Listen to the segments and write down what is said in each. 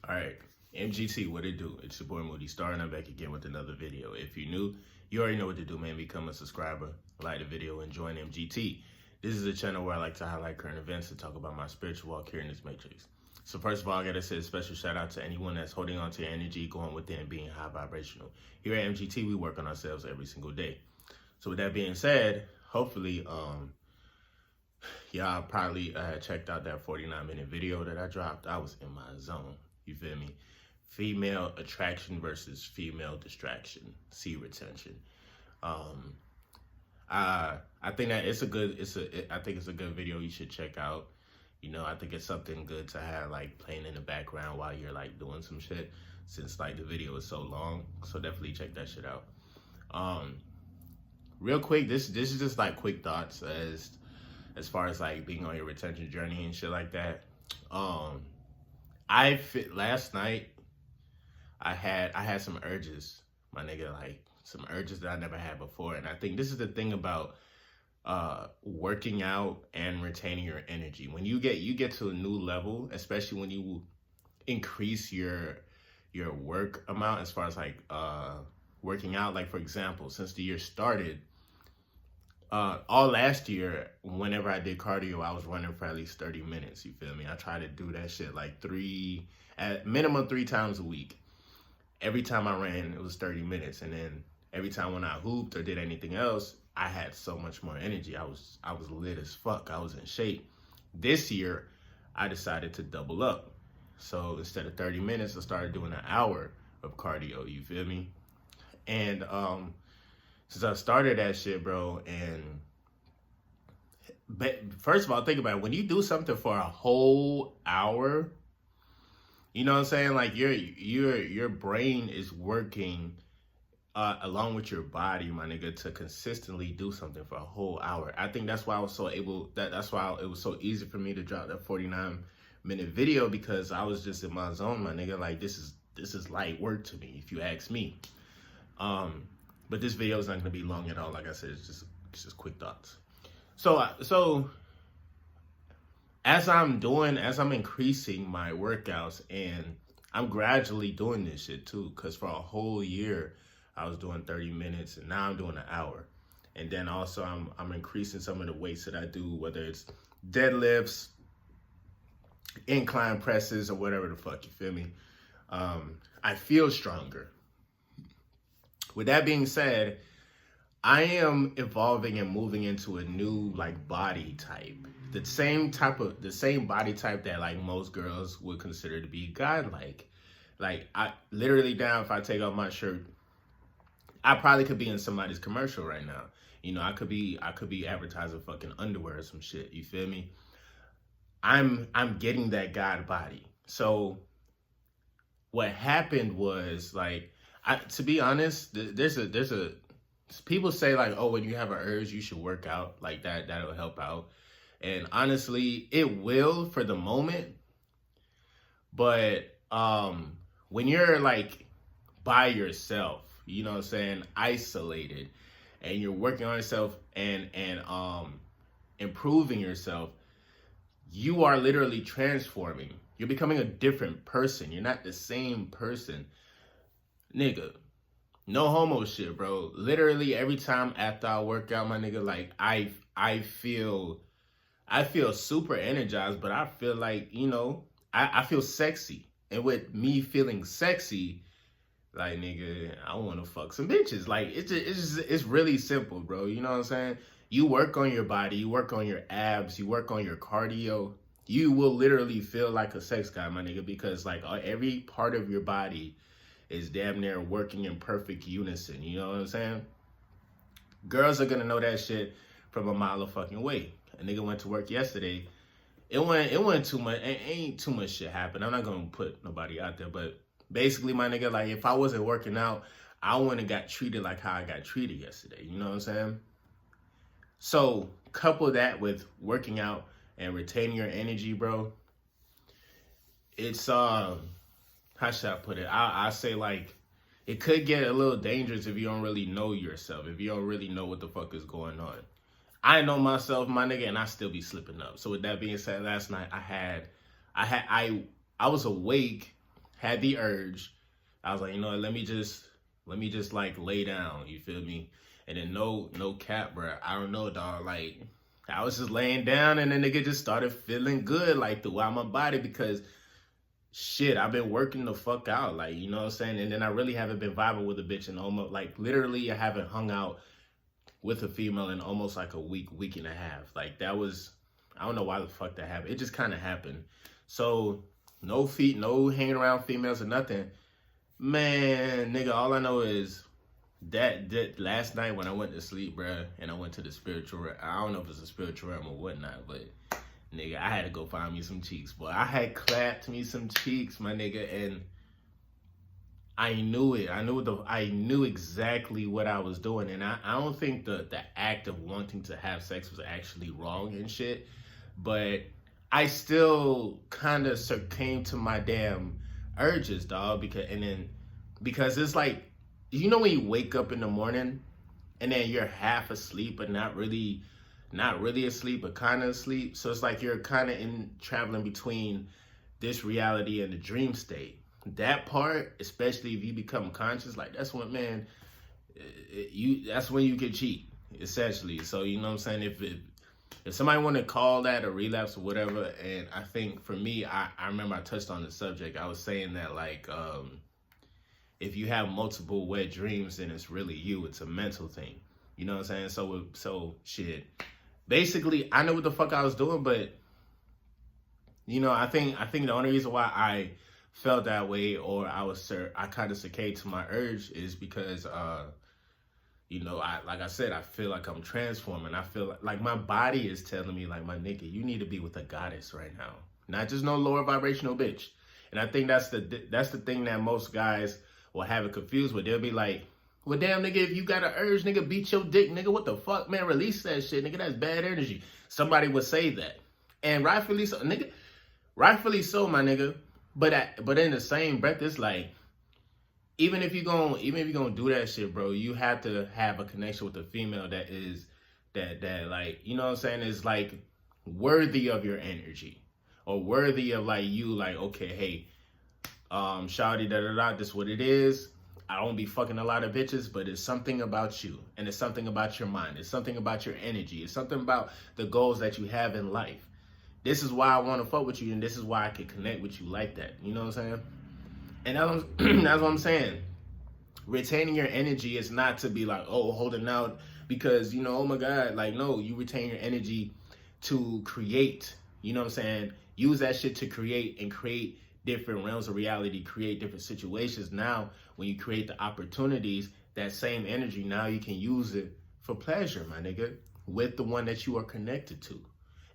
All right, MGT, what it do? It's your boy Moody, Starr, and I'm back again with another video. If you're new, you already know what to do, man. Become a subscriber, like the video, and join MGT. This is a channel where I like to highlight current events and talk about my spiritual walk here in this matrix. So first of all, I gotta say a special shout out to anyone that's holding on to your energy, going within, and being high vibrational. Here at MGT, we work on ourselves every single day. So with that being said, hopefully, y'all probably checked out that 49-minute video that I dropped. I was in my zone. You feel me? Female attraction versus female distraction. C retention. I think that I think it's a good video you should check out. You know, I think it's something good to have like playing in the background while you're like doing some shit, since like the video is so long. So definitely check that shit out. Real quick, this is just like quick thoughts as far as like being on your retention journey and shit like that. Last night I had some urges, my nigga, like some urges that I never had before. And I think this is the thing about working out and retaining your energy. When you get to a new level, especially when you increase your work amount as far as like working out. Like for example, since the year started, all last year, whenever I did cardio, I was running for at least 30 minutes. You feel me? I try to do that shit like at minimum three times a week. Every time I ran, it was 30 minutes. And then every time when I hooped or did anything else, I had so much more energy. I was lit as fuck. I was in shape. This year, I decided to double up. So instead of 30 minutes, I started doing an hour of cardio. You feel me? And since I started that shit, bro, but first of all, think about it. When you do something for a whole hour, you know what I'm saying? Like your brain is working along with your body, my nigga, to consistently do something for a whole hour. I think that's why I was so able. That's why it was so easy for me to drop that 49-minute video, because I was just in my zone, my nigga. Like this is light work to me, if you ask me. But this video is not going to be long at all. Like I said, it's just quick thoughts. So as I'm increasing my workouts, and I'm gradually doing this shit too, because for a whole year I was doing 30 minutes, and now I'm doing an hour. And then also I'm increasing some of the weights that I do, whether it's deadlifts, incline presses, or whatever the fuck, you feel me? I feel stronger. With that being said, I am evolving and moving into a new like body type. The same body type that like most girls would consider to be godlike. Like I literally down, if I take off my shirt, I probably could be in somebody's commercial right now. You know, I could be advertising fucking underwear or some shit. You feel me? I'm getting that god body. So what happened was, like, to be honest, people say like, oh, when you have an urge, you should work out, like that'll help out. And honestly, it will for the moment. But when you're like by yourself, you know what I'm saying, isolated, and you're working on yourself and improving yourself, you are literally transforming. You're becoming a different person. You're not the same person. Nigga, no homo shit, bro. Literally every time after I work out, my nigga, like I feel super energized, but I feel like, you know, I feel sexy. And with me feeling sexy, like, nigga, I want to fuck some bitches. Like, it's really simple, bro. You know what I'm saying? You work on your body, you work on your abs, you work on your cardio. You will literally feel like a sex guy, my nigga, because like every part of your body is damn near working in perfect unison. You know what I'm saying? Girls are gonna know that shit from a mile of fucking way. A nigga went to work yesterday. It went too much. Ain't too much shit happened. I'm not gonna put nobody out there, but basically, my nigga, like if I wasn't working out, I wouldn't have got treated like how I got treated yesterday. You know what I'm saying? So couple that with working out and retaining your energy, bro. It's how should I put it? I say like it could get a little dangerous if you don't really know yourself, if you don't really know what the fuck is going on. I know myself, my nigga, and I still be slipping up. So with that being said, last night I was awake had the urge. I was like, you know what, let me just like lay down, you feel me? And then no cap, bro. I don't know, dog. Like, I was just laying down and the nigga just started feeling good, like, throughout my body because shit, I've been working the fuck out, like, you know what I'm saying? And then I really haven't been vibing with a bitch in almost, like, literally I haven't hung out with a female in almost like a week and a half. Like, that was, I don't know why the fuck that happened. It just kind of happened. So, no hanging around females or nothing. Man, nigga, all I know is that last night when I went to sleep, bruh, and I went to the spiritual realm, I don't know if it's a spiritual realm or whatnot, but nigga, I had to go find me some cheeks, boy. I had clapped me some cheeks, my nigga, and I knew it. I knew exactly what I was doing, and I don't think the act of wanting to have sex was actually wrong and shit, but I still kind of came to my damn urges, dog, because it's like, you know when you wake up in the morning and then you're half asleep but not really asleep but kind of asleep, so it's like you're kind of traveling between this reality and the dream state. That part, especially if you become conscious, like, that's when, man, that's when you can cheat, essentially. So, you know what I'm saying? If somebody want to call that a relapse or whatever, and I think for me, I remember I touched on the subject. I was saying that, like, if you have multiple wet dreams, then it's really you. It's a mental thing. You know what I'm saying? So shit. Basically, I know what the fuck I was doing, but, you know, I think the only reason why I felt that way, or I kind of succumbed to my urge, is because, you know, like I said, I feel like I'm transforming. I feel like my body is telling me, like, my nigga, you need to be with a goddess right now, not just no lower vibrational bitch. And I think that's the thing that most guys will have it confused with. They'll be like, well, damn, nigga, if you got an urge, nigga, beat your dick, nigga. What the fuck, man? Release that shit, nigga. That's bad energy. Somebody would say that, and rightfully so, nigga. Rightfully so, my nigga. But in the same breath, it's like, even if you're gonna do that shit, bro, you have to have a connection with a female that is that like, you know what I'm saying, is like worthy of your energy, or worthy of, like, you, like, okay, hey, shawty, this what it is. I don't be fucking a lot of bitches, but it's something about you, and it's something about your mind, it's something about your energy, it's something about the goals that you have in life. This is why I want to fuck with you, and this is why I can connect with you like that. You know what I'm saying? And that's what I'm saying. Retaining your energy is not to be like, oh, holding out because, you know, oh my God, like, no, you retain your energy to create. You know what I'm saying? Use that shit to create, and create different realms of reality, create different situations. Now, when you create the opportunities, that same energy, now you can use it for pleasure, my nigga, with the one that you are connected to.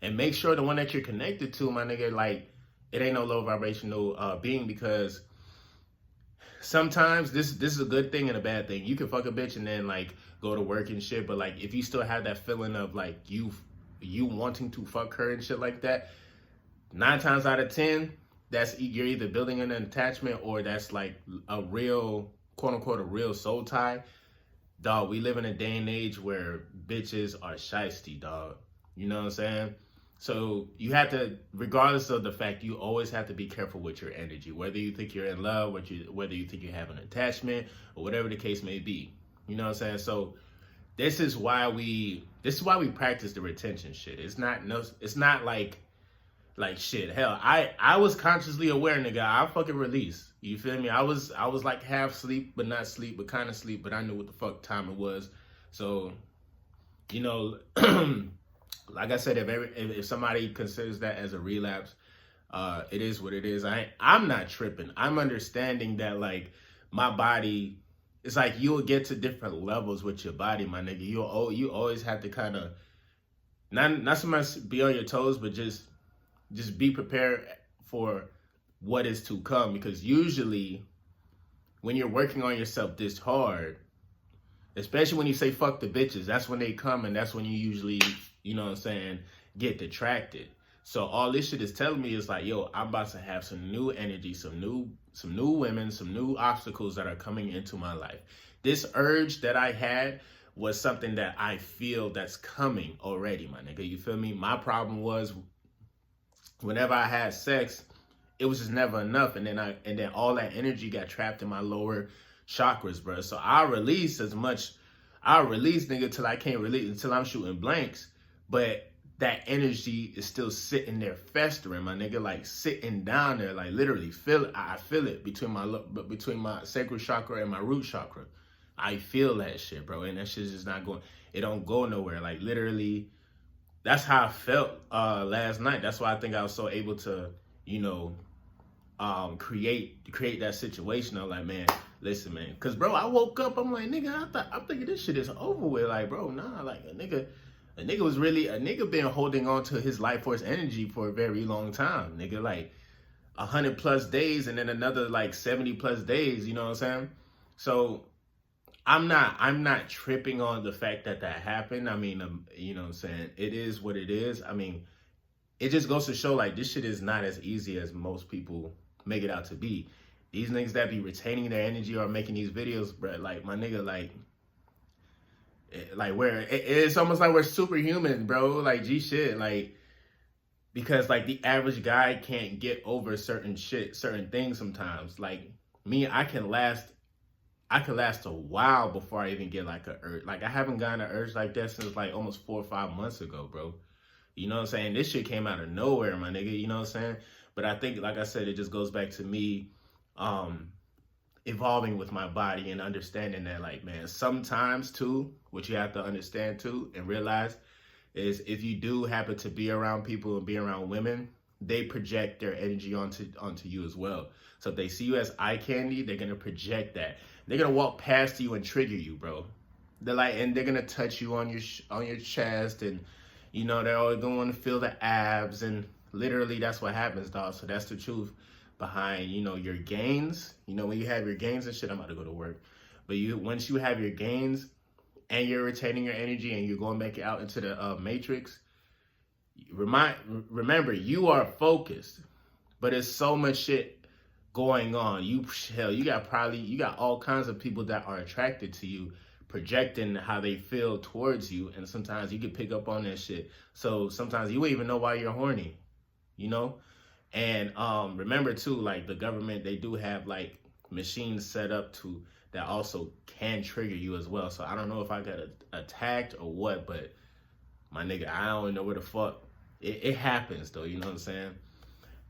And make sure the one that you're connected to, my nigga, like, it ain't no low vibrational being, because sometimes this is a good thing and a bad thing. You can fuck a bitch and then, like, go to work and shit, but, like, if you still have that feeling of, like, you wanting to fuck her and shit like that, 9 times out of 10, that's, you're either building an attachment, or that's like a real, quote unquote, a real soul tie. Dog, we live in a day and age where bitches are shiesty, dog. You know what I'm saying? So you have to, regardless of the fact, you always have to be careful with your energy, whether you think you're in love, whether you think you have an attachment, or whatever the case may be. You know what I'm saying? So this is why we practice the retention shit. It's not like shit. Hell, I was consciously aware, nigga. I fucking release. You feel me? I was like half sleep, but not sleep, but kind of sleep, but I knew what the fuck time it was. So, you know, like I said, if somebody considers that as a relapse, it is what it is. I'm not tripping. I'm understanding that, like, my body, it's like you'll get to different levels with your body, my nigga. You always have to kind of not so much be on your toes, but just be prepared for what is to come, because usually when you're working on yourself this hard, especially when you say fuck the bitches, that's when they come, and that's when you usually, you know what I'm saying, get detracted. So all this shit is telling me is like, yo, I'm about to have some new energy, some new women, some new obstacles that are coming into my life. This urge that I had was something that I feel that's coming already, my nigga. You feel me? My problem was, whenever I had sex, it was just never enough. And then all that energy got trapped in my lower chakras, bro. So I release, nigga, till I can't release, until I'm shooting blanks. But that energy is still sitting there festering, my nigga, like sitting down there, like literally feel it. I feel it between my sacral chakra and my root chakra. I feel that shit, bro, and that shit's just not going. It don't go nowhere. Like literally, that's how I felt last night. That's why I think I was so able to, create that situation. I'm like, man, listen, man, because bro, I woke up. I'm like, nigga, I'm thinking this shit is over with. Like, bro, nah, like a nigga been holding on to his life force energy for a very long time, nigga, like 100+ days, and then another like 70+ days. You know what I'm saying? So I'm not tripping on the fact that happened. I mean, you know what I'm saying? It is what it is. I mean, it just goes to show like this shit is not as easy as most people make it out to be. These niggas that be retaining their energy or making these videos, bro, like my nigga, like it's almost like we're superhuman, bro. Like G shit, like, because like the average guy can't get over certain things sometimes. Like me, I can last a while before I even get like a urge. Like I haven't gotten an urge like that since like almost 4 or 5 months ago, bro. You know what I'm saying? This shit came out of nowhere, my nigga. You know what I'm saying? But I think, like I said, it just goes back to me evolving with my body and understanding that, like, man, sometimes too, what you have to understand too and realize is if you do happen to be around people and be around women, they project their energy onto you as well. So if they see you as eye candy, they're gonna project that. They're gonna walk past you and trigger you, bro. They're gonna touch you on your chest, and they're always gonna want to feel the abs, and literally that's what happens, dog. So that's the truth behind your gains. When you have your gains and shit, I'm about to go to work. But once you have your gains and you're retaining your energy and you're going back out into the matrix, remember you are focused, but there's so much shit going on. You got all kinds of people that are attracted to you, projecting how they feel towards you, and sometimes you can pick up on that shit. So sometimes you won't even know why you're horny, And remember too, like the government, they do have like machines set up that also can trigger you as well. So I don't know if I got attacked or what, but my nigga, I don't know where the fuck it happens though. You know what I'm saying?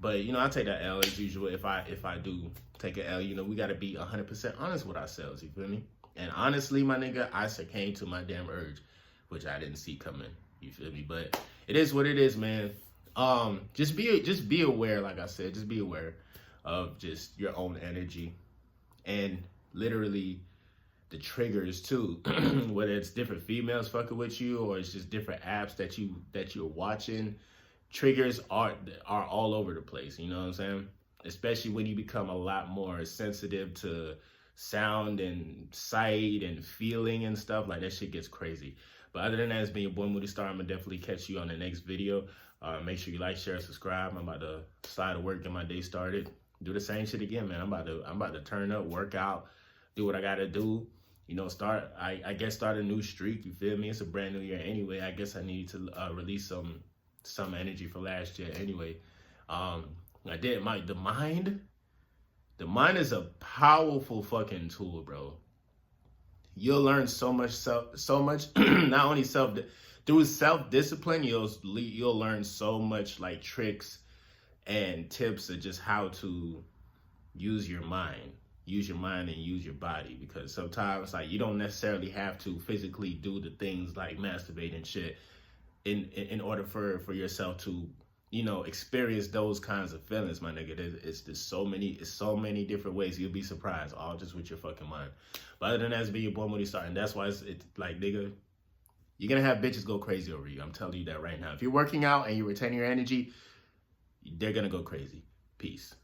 But I take that L as usual. If I do take an L, we gotta be 100% honest with ourselves. You feel me? And honestly, my nigga, I succumbed to my damn urge, which I didn't see coming. You feel me? But it is what it is, man. Just be aware, like I said, just be aware of just your own energy and literally the triggers too. Whether it's different females fucking with you or it's just different apps that you're watching. Triggers are all over the place, you know what I'm saying? Especially when you become a lot more sensitive to sound and sight and feeling and stuff. Like that shit gets crazy. But other than that, it's been your boy Moody Starr. I'm gonna definitely catch you on the next video. Make sure you like, share, subscribe. I'm about to slide to work, get my day started. Do the same shit again, man. I'm about to turn up, work out, do what I gotta do. Start a new streak. You feel me? It's a brand new year anyway. I guess I need to release some energy for last year anyway. I did the mind is a powerful fucking tool, bro. You'll learn so much not only through self-discipline, you'll learn so much like tricks and tips of just how to use your mind and use your body, because sometimes like you don't necessarily have to physically do the things like masturbate and shit in order for yourself to experience those kinds of feelings, my nigga. It's so many different ways. You'll be surprised, all just with your fucking mind. But other than that, it's been your boy Moody Starr, and that's why it's like, nigga, you're gonna have bitches go crazy over you. I'm telling you that right now. If you're working out and you're retaining your energy, they're gonna go crazy. Peace.